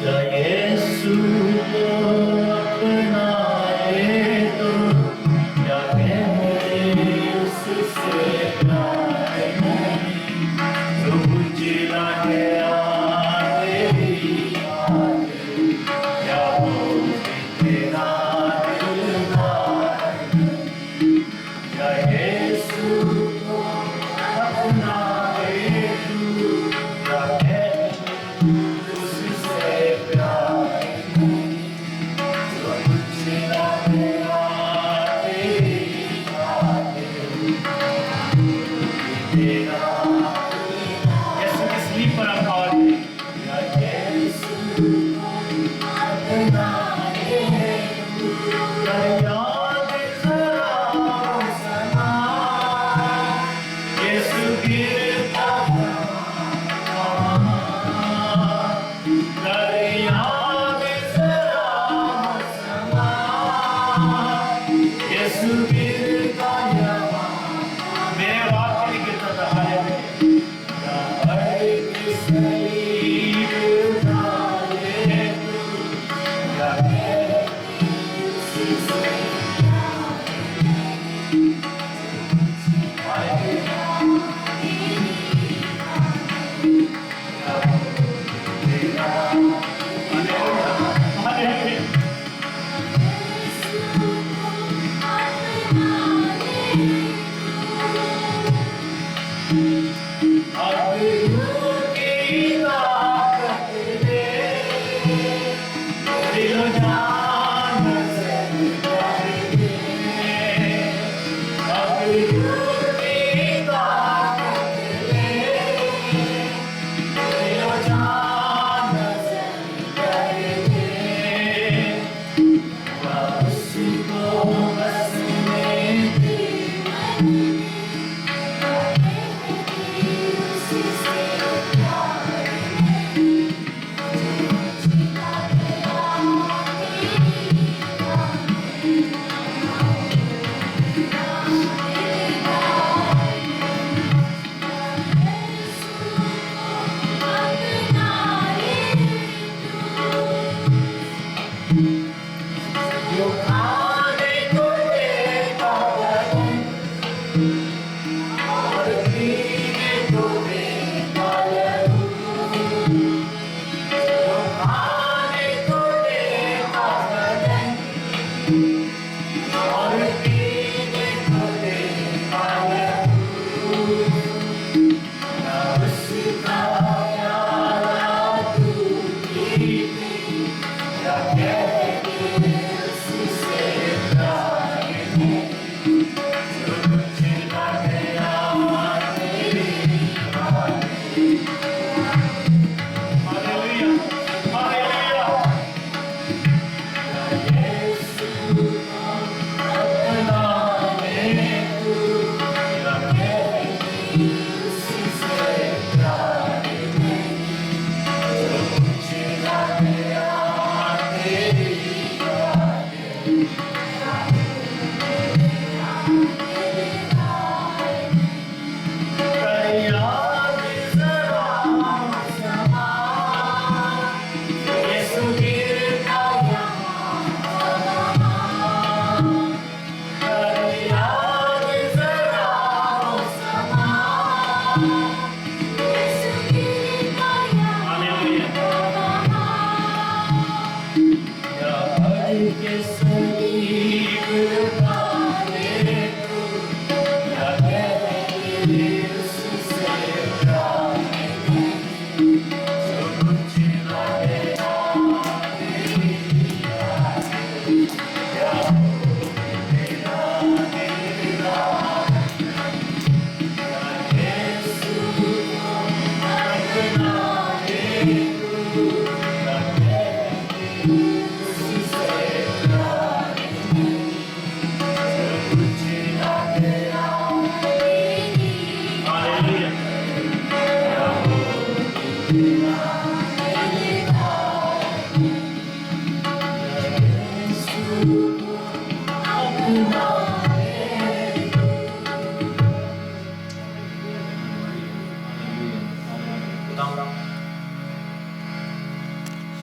या यीशु को अपनाए तो क्या कहें उससे प्यार नहीं, जो बुझला गया तेरी बात, क्या वो भी तेरा दिलदार नहीं। या यीशु को अपनाए तू, क्या कहें उससे प्यार नहीं, जो बुझला गया तेरी बात, तेरा यीशु की स्लीप पर आप और या यीशु अपनाए तू, या याद जरा सना यीशु गिरता कर याद जरा सना यीशु गिरता मेरे बाप के लिए गिरता था